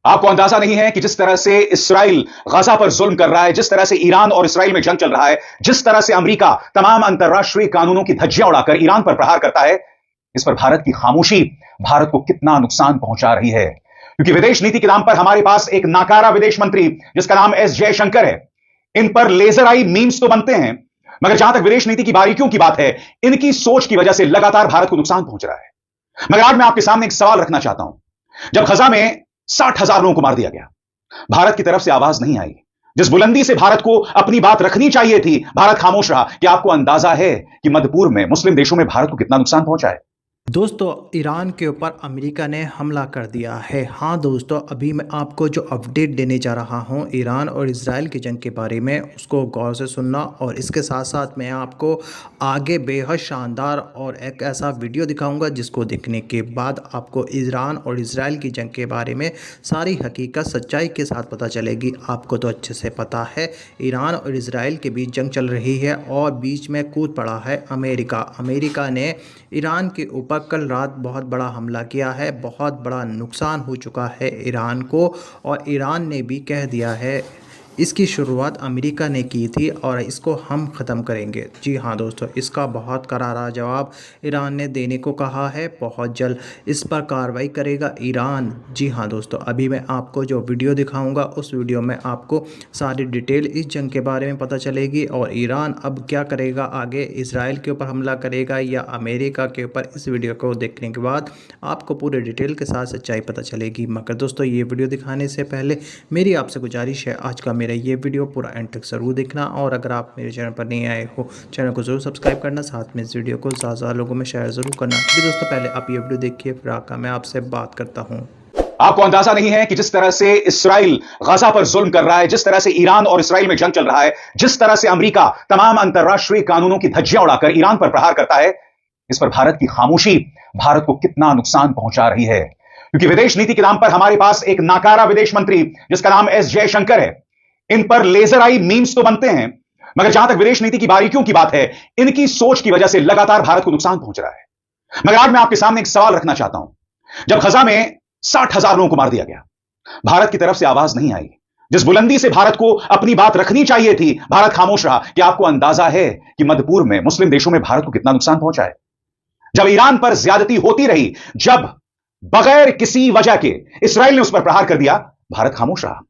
आपको अंदाजा नहीं है कि जिस तरह से इसराइल गजा पर जुल्म कर रहा है, जिस तरह से ईरान और इसराइल में जंग चल रहा है, जिस तरह से अमेरिका तमाम अंतर्राष्ट्रीय कानूनों की धज्जियां उड़ाकर ईरान पर प्रहार करता है, इस पर भारत की खामोशी भारत को कितना नुकसान पहुंचा रही है। क्योंकि विदेश नीति के नाम पर हमारे पास एक नाकारा विदेश मंत्री जिसका नाम एस जयशंकर है, इन पर लेजर आई मीम्स तो बनते हैं, मगर जहां तक विदेश नीति की बारीकियों की बात है, इनकी सोच की वजह से लगातार भारत को नुकसान पहुंच रहा है। मगर आज मैं आपके सामने एक सवाल रखना चाहता हूं। जब गजा में 60,000 लोगों को मार दिया गया, भारत की तरफ से आवाज नहीं आई। जिस बुलंदी से भारत को अपनी बात रखनी चाहिए थी, भारत खामोश रहा। क्या आपको अंदाजा है कि मध्य पूर्व में मुस्लिम देशों में भारत को कितना नुकसान पहुंचा है? दोस्तों, ईरान के ऊपर अमेरिका ने हमला कर दिया है। हाँ दोस्तों, अभी मैं आपको जो अपडेट देने जा रहा हूँ ईरान और इजराइल की जंग के बारे में, उसको गौर से सुनना। और इसके साथ साथ मैं आपको आगे बेहद शानदार और एक ऐसा वीडियो दिखाऊंगा जिसको देखने के बाद आपको ईरान और इजराइल की जंग के बारे में सारी हकीकत सच्चाई के साथ पता चलेगी। आपको तो अच्छे से पता है ईरान और इजराइल के बीच जंग चल रही है और बीच में कूद पड़ा है अमेरिका। अमेरिका ने ईरान के ऊपर कल रात बहुत बड़ा हमला किया है। बहुत बड़ा नुकसान हो चुका है ईरान को, और ईरान ने भी कह दिया है इसकी शुरुआत अमेरिका ने की थी और इसको हम ख़त्म करेंगे। जी हाँ दोस्तों, इसका बहुत करारा जवाब ईरान ने देने को कहा है। बहुत जल्द इस पर कार्रवाई करेगा ईरान। जी हाँ दोस्तों, अभी मैं आपको जो वीडियो दिखाऊंगा उस वीडियो में आपको सारी डिटेल इस जंग के बारे में पता चलेगी और ईरान अब क्या करेगा आगे, इसराइल के ऊपर हमला करेगा या अमेरिका के ऊपर। इस वीडियो को देखने के बाद आपको पूरे डिटेल के साथ सच्चाई पता चलेगी। मगर दोस्तों, ये वीडियो दिखाने से पहले मेरी आपसे गुजारिश है, आज का मेरा ये वीडियो पूरा एंड तक जरूर देखना। और अगर आप मेरे चैनल पर नहीं आए हो, चैनल को जरूर सब्सक्राइब करना, साथ में इस वीडियो को ज़्यादा लोगों में शेयर जरूर करना। तो दोस्तों, पहले आप ये वीडियो देखिए, फिर आकर मैं आपसे बात करता हूँ। आपको अंदाजा नहीं है कि जिस तरह से इसराइल गजा पर जुल्म कर रहा है, जिस तरह से ईरान और इसराइल में जंग चल रहा है, जिस तरह से अमेरिका तमाम अंतर्राष्ट्रीय कानूनों की धज्जियां उड़ाकर ईरान पर प्रहार करता है, इस पर भारत की खामोशी भारत को कितना नुकसान पहुंचा रही है। क्योंकि विदेश नीति के नाम पर हमारे पास एक नाकारा विदेश मंत्री जिसका नाम एस जयशंकर है, इन पर लेजर आई मीम्स तो बनते हैं, मगर जहां तक विदेश नीति की बारीकियों की बात है, इनकी सोच की वजह से लगातार भारत को नुकसान पहुंच रहा है। मगर आज मैं आपके सामने एक सवाल रखना चाहता हूं। जब गजा में 60,000 लोगों को मार दिया गया, भारत की तरफ से आवाज नहीं आई। जिस बुलंदी से भारत को अपनी बात रखनी चाहिए थी, भारत खामोश रहा। क्या आपको अंदाजा है कि मध्य पूर्व में मुस्लिम देशों में भारत को कितना नुकसान पहुंचा है? जब ईरान पर ज्यादती होती रही, जब बगैर किसी वजह के इसराइल ने उस पर प्रहार कर दिया, भारत खामोश रहा।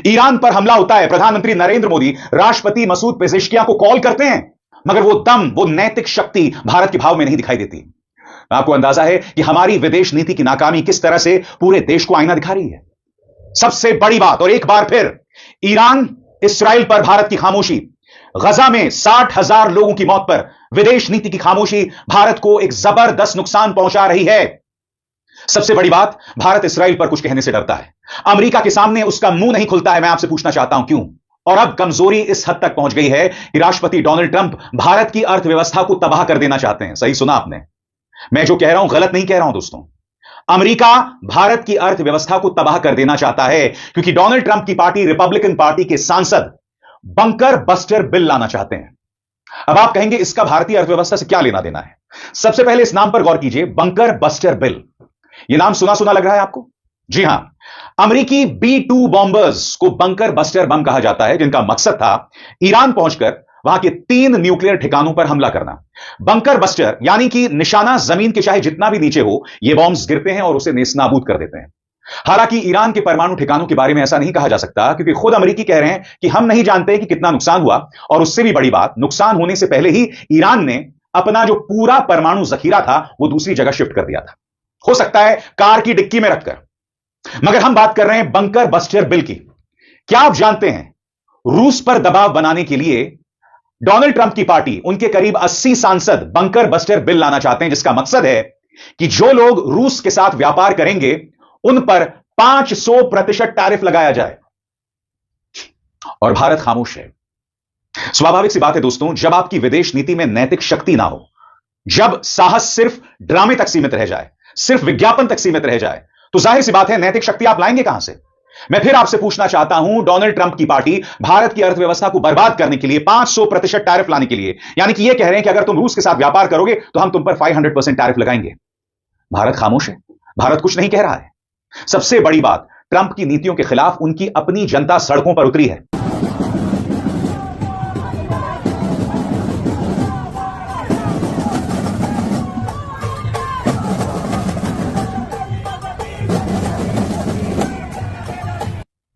ईरान पर हमला होता है, प्रधानमंत्री नरेंद्र मोदी राष्ट्रपति मसूद पेजेश्कियां को कॉल करते हैं, मगर वो दम, वो नैतिक शक्ति भारत के भाव में नहीं दिखाई देती। आपको अंदाजा है कि हमारी विदेश नीति की नाकामी किस तरह से पूरे देश को आईना दिखा रही है। सबसे बड़ी बात, और एक बार फिर ईरान इसराइल पर भारत की खामोशी, गजा में 60,000 लोगों की मौत पर विदेश नीति की खामोशी भारत को एक जबरदस्त नुकसान पहुंचा रही है। सबसे बड़ी बात, भारत इसराइल पर कुछ कहने से डरता है। अमेरिका के सामने उसका मुंह नहीं खुलता है। मैं आपसे पूछना चाहता हूं क्यों? और अब कमजोरी इस हद तक पहुंच गई है कि राष्ट्रपति डोनाल्ड ट्रंप भारत की अर्थव्यवस्था को तबाह कर देना चाहते हैं। सही सुना आपने, मैं जो कह रहा हूं गलत नहीं कह रहा हूं दोस्तों। अमेरिका भारत की अर्थव्यवस्था को तबाह कर देना चाहता है क्योंकि डोनाल्ड ट्रंप की पार्टी रिपब्लिकन पार्टी के सांसद बंकर बस्टर बिल लाना चाहते हैं। अब आप कहेंगे इसका भारतीय अर्थव्यवस्था से क्या लेना देना है? सबसे पहले इस नाम पर गौर कीजिए, बंकर बस्टर बिल। यह नाम सुना सुना लग रहा है आपको? जी हां, अमेरिकी B-2 बॉम्बर्स को बंकर बस्टर बम कहा जाता है, जिनका मकसद था ईरान पहुंचकर वहां के 3 न्यूक्लियर ठिकानों पर हमला करना। बंकर बस्टर यानी कि निशाना जमीन के चाहे जितना भी नीचे हो, यह बॉम्ब्स गिरते हैं और उसे नेस्तनाबूद कर देते हैं। हालांकि ईरान के परमाणु ठिकानों के बारे में ऐसा नहीं कहा जा सकता, क्योंकि खुद अमेरिकी कह रहे हैं कि हम नहीं जानते कि कितना नुकसान हुआ। और उससे भी बड़ी बात, नुकसान होने से पहले ही ईरान ने अपना जो पूरा परमाणु जखीरा था वो दूसरी जगह शिफ्ट कर दिया था, हो सकता है कार की डिक्की में रखकर। मगर हम बात कर रहे हैं बंकर बस्टर बिल की। क्या आप जानते हैं, रूस पर दबाव बनाने के लिए डोनाल्ड ट्रंप की पार्टी, उनके करीब 80 सांसद बंकर बस्टर बिल लाना चाहते हैं, जिसका मकसद है कि जो लोग रूस के साथ व्यापार करेंगे उन पर 500% टैरिफ लगाया जाए। और भारत खामोश है। स्वाभाविक सी बात है दोस्तों, जब आपकी विदेश नीति में नैतिक शक्ति ना हो, जब साहस सिर्फ ड्रामे तक सीमित रह जाए, सिर्फ विज्ञापन तक सीमित रह जाए, तो जाहिर सी बात है नैतिक शक्ति आप लाएंगे कहां से? मैं फिर आपसे पूछना चाहता हूं, डोनाल्ड ट्रंप की पार्टी भारत की अर्थव्यवस्था को बर्बाद करने के लिए 500% टैरिफ लाने के लिए, यानी कि यह कह रहे हैं कि अगर तुम रूस के साथ व्यापार करोगे तो हम तुम पर 500% टैरिफ लगाएंगे। भारत खामोश है, भारत कुछ नहीं कह रहा है। सबसे बड़ी बात, ट्रंप की नीतियों के खिलाफ उनकी अपनी जनता सड़कों पर उतरी है।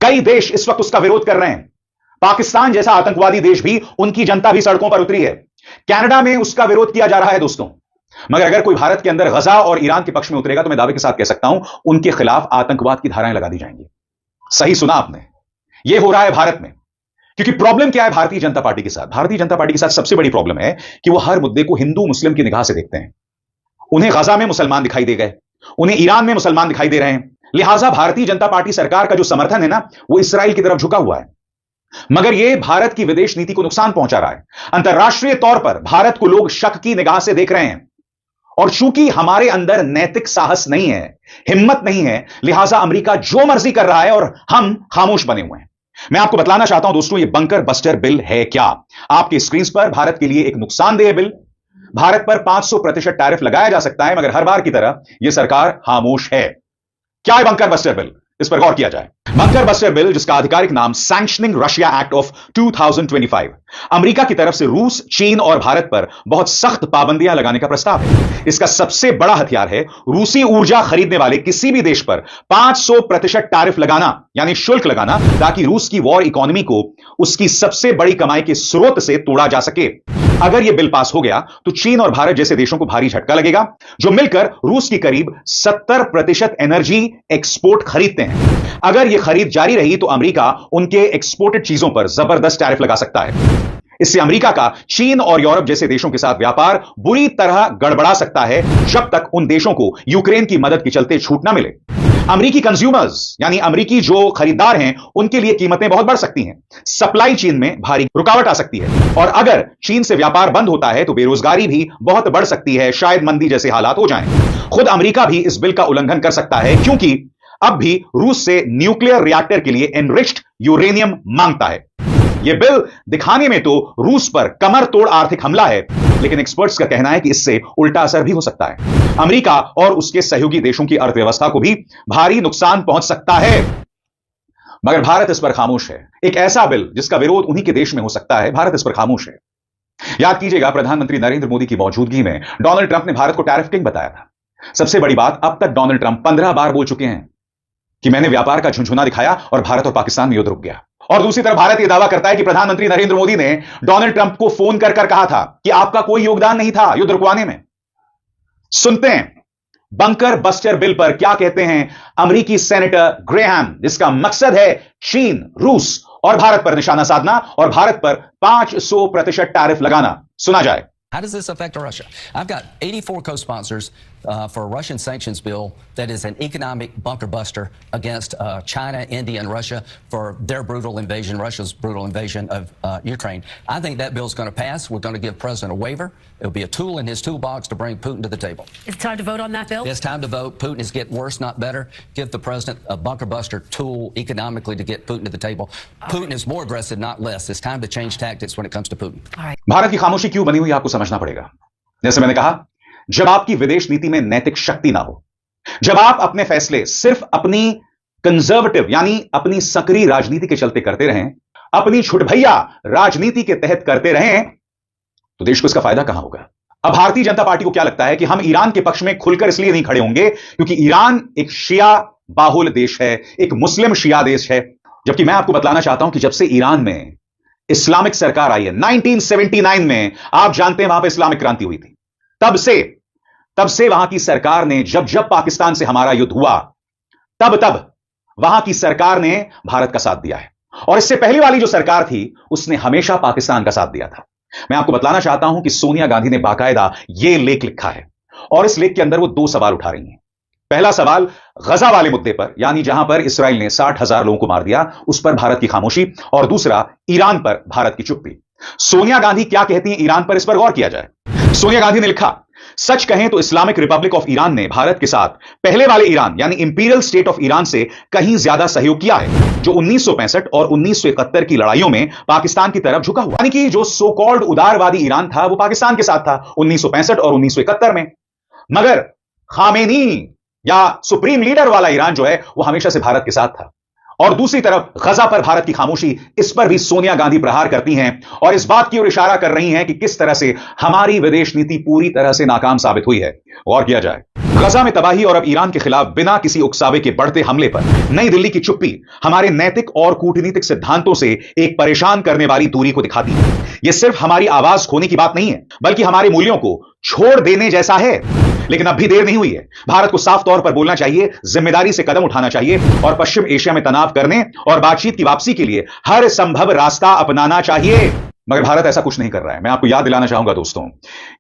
कई देश इस वक्त उसका विरोध कर रहे हैं। पाकिस्तान जैसा आतंकवादी देश भी, उनकी जनता भी सड़कों पर उतरी है। कनाडा में उसका विरोध किया जा रहा है दोस्तों। मगर अगर कोई भारत के अंदर गजा और ईरान के पक्ष में उतरेगा तो मैं दावे के साथ कह सकता हूं उनके खिलाफ आतंकवाद की धाराएं लगा दी जाएंगी। सही सुना आपने, यह हो रहा है भारत में। क्योंकि प्रॉब्लम क्या है भारतीय जनता पार्टी के साथ? भारतीय जनता पार्टी के साथ सबसे बड़ी प्रॉब्लम है कि वो हर मुद्दे को हिंदू मुस्लिम की निगाह से देखते हैं। उन्हें गजा में मुसलमान दिखाई दे गए, उन्हें ईरान में मुसलमान दिखाई दे रहे हैं, लिहाजा भारतीय जनता पार्टी सरकार का जो समर्थन है ना, वो इसराइल की तरफ झुका हुआ है। मगर यह भारत की विदेश नीति को नुकसान पहुंचा रहा है। अंतर्राष्ट्रीय तौर पर भारत को लोग शक की निगाह से देख रहे हैं। और चूंकि हमारे अंदर नैतिक साहस नहीं है, हिम्मत नहीं है, लिहाजा अमेरिका जो मर्जी कर रहा है और हम खामोश बने हुए हैं। मैं आपको बतलाना चाहता हूं दोस्तों, यह बंकर बस्टर बिल है क्या? आपकी स्क्रीन पर भारत के लिए एक नुकसानदेह बिल। भारत पर 500% टैरिफ लगाया जा सकता है, मगर हर बार की तरह यह सरकार खामोश है। क्या है बंकर बस्टर बिल? इस पर गौर किया जाए। बंकर बस्टर बिल, जिसका आधिकारिक नाम sanctioning Russia act of 2025, America की तरफ से रूस, चीन और भारत पर बहुत सख्त पाबंदियां लगाने का प्रस्ताव है। इसका सबसे बड़ा हथियार है रूसी ऊर्जा खरीदने वाले किसी भी देश पर 500% टैरिफ लगाना, यानी शुल्क लगाना, ताकि रूस की वॉर इकोनॉमी को उसकी सबसे बड़ी कमाई के स्रोत से तोड़ा जा सके। अगर यह बिल पास हो गया तो चीन और भारत जैसे देशों को भारी झटका लगेगा, जो मिलकर रूस की करीब 70% एनर्जी एक्सपोर्ट खरीदते हैं। अगर यह खरीद जारी रही तो अमेरिका उनके एक्सपोर्टेड चीजों पर जबरदस्त टैरिफ लगा सकता है। इससे अमेरिका का चीन और यूरोप जैसे देशों के साथ व्यापार बुरी तरह गड़बड़ा सकता है, जब तक उन देशों को यूक्रेन की मदद के चलते छूट ना मिले। अमेरिकी कंज्यूमर्स यानी अमेरिकी जो खरीदार हैं, उनके लिए कीमतें बहुत बढ़ सकती हैं, सप्लाई चेन में भारी रुकावट आ सकती है, और अगर चीन से व्यापार बंद होता है तो बेरोजगारी भी बहुत बढ़ सकती है, शायद मंदी जैसे हालात हो जाएं। खुद अमेरिका भी इस बिल का उल्लंघन कर सकता है, क्योंकि अब भी रूस से न्यूक्लियर रिएक्टर के लिए एनरिच्ड यूरेनियम मांगता है। यह बिल दिखाने में तो रूस पर कमर तोड़ आर्थिक हमला है, लेकिन एक्सपर्ट्स का कहना है कि इससे उल्टा असर भी हो सकता है। अमेरिका और उसके सहयोगी देशों की अर्थव्यवस्था को भी भारी नुकसान पहुंच सकता है। मगर भारत इस पर खामोश है। एक ऐसा बिल जिसका विरोध उन्हीं के देश में हो सकता है, भारत इस पर खामोश है। याद कीजिएगा, प्रधानमंत्री नरेंद्र मोदी की मौजूदगी में डोनाल्ड ट्रंप ने भारत को टैरिफ किंग बताया था। सबसे बड़ी बात, अब तक डोनाल्ड ट्रंप 15 बार बोल चुके हैं कि मैंने व्यापार का झुनझुना दिखाया और भारत और पाकिस्तान में युद्ध रुक गया। और दूसरी तरफ भारत यह दावा करता है कि प्रधानमंत्री नरेंद्र मोदी ने डोनाल्ड ट्रंप को फोन कर कहा था कि आपका कोई योगदान नहीं था युद्ध रुकवाने में। सुनते हैं बंकर बस्टर बिल पर क्या कहते हैं अमेरिकी सेनेटर ग्रेहम, जिसका मकसद है चीन, रूस और भारत पर निशाना साधना और भारत पर 500% टैरिफ लगाना। सुना जाए। How does this affect Russia? I've got 84 co-sponsors for a Russian sanctions bill that is an economic bunker buster against China, India, and Russia for their brutal invasion, Russia's brutal invasion of Ukraine. I think that bill is going to pass. We're going to give President a waiver. It'll be a tool in his toolbox to bring Putin to the table. It's time to vote on that bill? It's time to vote. Putin is getting worse, not better. Give the president a bunker buster tool economically to get Putin to the table. Putin is more aggressive, not less. It's time to change tactics when it comes to Putin. All right. Bharat की खामोशी क्यों बनी हुई आपको समझना पड़ेगा। जैसे मैंने कहा, जब आपकी विदेश नीति में नैतिक शक्ति ना हो, जब आप अपने फैसले सिर्फ अपनी कंजर्वेटिव यानी अपनी सक्रिय राजनीति के चलते करते रहें, अपनी छुटभैया राजनीति के तहत करते रहें, तो देश को इसका फायदा कहां होगा। अब भारतीय जनता पार्टी को क्या लगता है कि हम ईरान के पक्ष में खुलकर इसलिए नहीं खड़े होंगे क्योंकि ईरान एक शिया बाहुल देश है, एक मुस्लिम शिया देश है। जबकि मैं आपको बतलाना चाहता हूं कि जब से ईरान में इस्लामिक सरकार आई है 1979 में, आप जानते हैं वहां पर इस्लामिक क्रांति हुई थी, तब से वहां की सरकार ने जब पाकिस्तान से हमारा युद्ध हुआ, तब वहां की सरकार ने भारत का साथ दिया है। और इससे पहले वाली जो सरकार थी उसने हमेशा पाकिस्तान का साथ दिया था। मैं आपको बतलाना चाहता हूं कि सोनिया गांधी ने बाकायदा यह लेख लिखा है और इस लेख के अंदर वो 2 सवाल उठा रही हैं। पहला सवाल गजा वाले मुद्दे पर, यानी जहां पर इसराइल ने 60,000 लोगों को मार दिया, उस पर भारत की खामोशी, और दूसरा ईरान पर भारत की चुप्पी। सोनिया गांधी क्या कहती हैं ईरान पर, इस पर गौर किया जाए। सोनिया गांधी ने लिखा, सच कहें तो इस्लामिक रिपब्लिक ऑफ ईरान ने भारत के साथ पहले वाले ईरान यानी इंपीरियल स्टेट ऑफ ईरान से कहीं ज्यादा सहयोग किया है, जो 1965 और 1971 की लड़ाइयों में पाकिस्तान की तरफ झुका हुआ। यानी कि जो सो कॉल्ड उदारवादी ईरान था वो पाकिस्तान के साथ था 1965 और 1971 में। मगर खामेनी या सुप्रीम लीडर वाला ईरान जो है वो हमेशा से भारत के साथ था। और दूसरी तरफ गजा पर भारत की खामोशी, इस पर भी सोनिया गांधी प्रहार करती हैं और इस बात की ओर इशारा कर रही हैं कि किस तरह से हमारी विदेश नीति पूरी तरह से नाकाम साबित हुई है। गौर किया जाए, गजा में तबाही और अब ईरान के खिलाफ बिना किसी उकसावे के बढ़ते हमले पर नई दिल्ली की चुप्पी हमारे नैतिक और कूटनीतिक सिद्धांतों से एक परेशान करने वाली दूरी को दिखाती है। यह सिर्फ हमारी आवाज खोने की बात नहीं है, बल्कि हमारे मूल्यों को छोड़ देने जैसा है। लेकिन अब भी देर नहीं हुई है। भारत को साफ तौर पर बोलना चाहिए, जिम्मेदारी से कदम उठाना चाहिए और पश्चिम एशिया में तनाव करने और बातचीत की वापसी के लिए हर संभव रास्ता अपनाना चाहिए। मगर भारत ऐसा कुछ नहीं कर रहा है। मैं आपको याद दिलाना चाहूंगा दोस्तों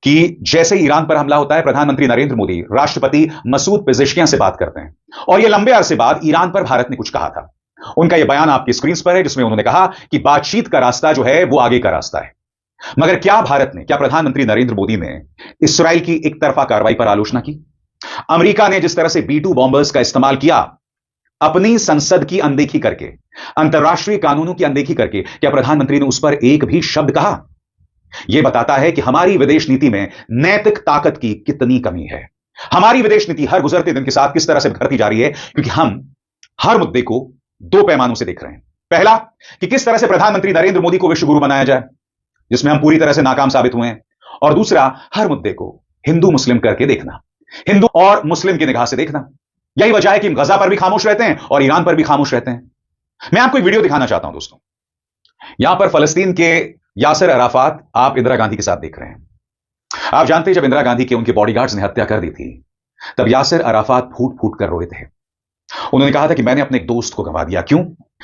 कि जैसे ईरान पर हमला होता है, प्रधानमंत्री नरेंद्र मोदी राष्ट्रपति मसूद पेजेश्कियान से बात करते हैं और यह लंबे अरसे बाद ईरान पर भारत ने कुछ कहा था। उनका यह बयान आपकी स्क्रीन पर है, जिसमें उन्होंने कहा कि बातचीत का रास्ता जो है वो आगे का रास्ता है। मगर क्या प्रधानमंत्री नरेंद्र मोदी ने इस्राएल की एक तरफा कार्रवाई पर आलोचना की? अमेरिका ने जिस तरह से B-2 बॉम्बर्स का इस्तेमाल किया, अपनी संसद की अनदेखी करके, अंतर्राष्ट्रीय कानूनों की अनदेखी करके, क्या प्रधानमंत्री ने उस पर एक भी शब्द कहा? यह बताता है कि हमारी विदेश नीति में नैतिक ताकत की कितनी कमी है। हमारी विदेश नीति हर गुजरते दिन के साथ किस तरह से बिखरती जा रही है, क्योंकि हम हर मुद्दे को दो पैमानों से देख रहे हैं। पहला कि किस तरह से प्रधानमंत्री नरेंद्र मोदी को विश्व गुरु बनाया जाए, जिसमें हम पूरी तरह से नाकाम साबित हुए हैं। और दूसरा, हर मुद्दे को हिंदू मुस्लिम करके देखना, हिंदू और मुस्लिम की निगाह से देखना। यही वजह है कि हम गजा पर भी खामोश रहते हैं और ईरान पर भी खामोश रहते हैं। मैं आपको एक वीडियो दिखाना चाहता हूं दोस्तों। यहां पर फलस्तीन के यासिर अराफात आप इंदिरा गांधी के साथ देख रहे हैं। आप जानते हैं, जब इंदिरा गांधी के उनके बॉडीगार्ड्स ने हत्या कर दी थी, तब यासिर अराफात फूट फूट कर रोए थे। उन्होंने कहा था कि मैंने अपने एक दोस्त को गंवा दिया। क्यों?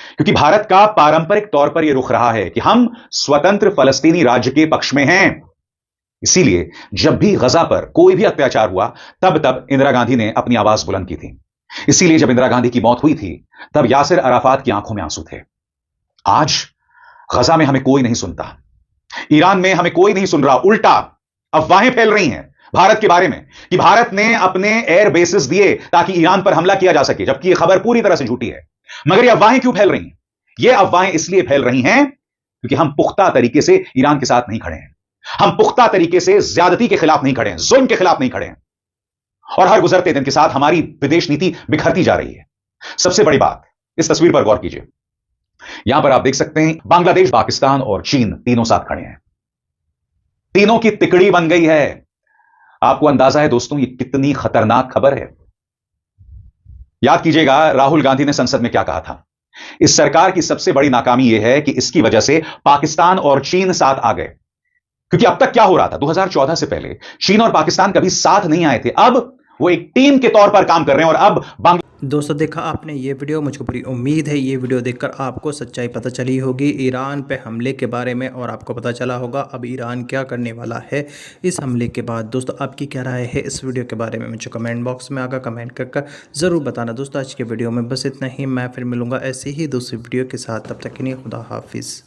क्योंकि भारत का पारंपरिक तौर पर यह रुख रहा है कि हम स्वतंत्र फलस्तीनी राज्य के पक्ष में हैं। इसीलिए जब भी गजा पर कोई भी अत्याचार हुआ, तब इंदिरा गांधी ने अपनी आवाज बुलंद की थी। इसीलिए जब इंदिरा गांधी की मौत हुई थी, तब यासिर अराफात की आंखों में आंसू थे। आज गजा में हमें कोई नहीं सुनता, ईरान में हमें कोई नहीं सुन रहा। उल्टा अफवाहें फैल रही हैं भारत के बारे में कि भारत ने अपने एयर बेसिस दिए ताकि ईरान पर हमला किया जा सके, जबकि यह खबर पूरी तरह से झूठी है। मगर यह अफवाहें क्यों फैल रही हैं? यह अफवाहें इसलिए फैल रही हैं क्योंकि हम पुख्ता तरीके से ईरान के साथ नहीं खड़े हैं। हम पुख्ता तरीके से ज्यादती के खिलाफ नहीं खड़े हैं, जुल्म के खिलाफ नहीं खड़े हैं। और हर गुजरते दिन के साथ हमारी विदेश नीति बिखरती जा रही है। सबसे बड़ी बात, इस तस्वीर पर गौर कीजिए। यहां पर आप देख सकते हैं, बांग्लादेश, पाकिस्तान और चीन तीनों साथ खड़े हैं। तीनों की तिकड़ी बन गई है। आपको अंदाजा है दोस्तों, ये कितनी खतरनाक खबर है। याद कीजिएगा, राहुल गांधी ने संसद में क्या कहा था। इस सरकार की सबसे बड़ी नाकामी यह है कि इसकी वजह से पाकिस्तान और चीन साथ आ गए। क्योंकि अब तक क्या हो रहा था, 2014 से पहले चीन और पाकिस्तान कभी साथ नहीं आए थे। अब वो एक टीम के तौर पर काम कर रहे हैं। और अब दोस्तों देखा आपने ये वीडियो, मुझको पूरी उम्मीद है ये वीडियो देखकर आपको सच्चाई पता चली होगी ईरान पे हमले के बारे में, और आपको पता चला होगा अब ईरान क्या करने वाला है इस हमले के बाद। दोस्तों आपकी क्या राय है इस वीडियो के बारे में, मुझे कमेंट बॉक्स में आकर कमेंट कर ज़रूर बताना। दोस्तों आज के वीडियो में बस इतना ही। मैं फिर मिलूँगा ऐसी ही दूसरी वीडियो के साथ। तब तक के लिए खुदा हाफिज़।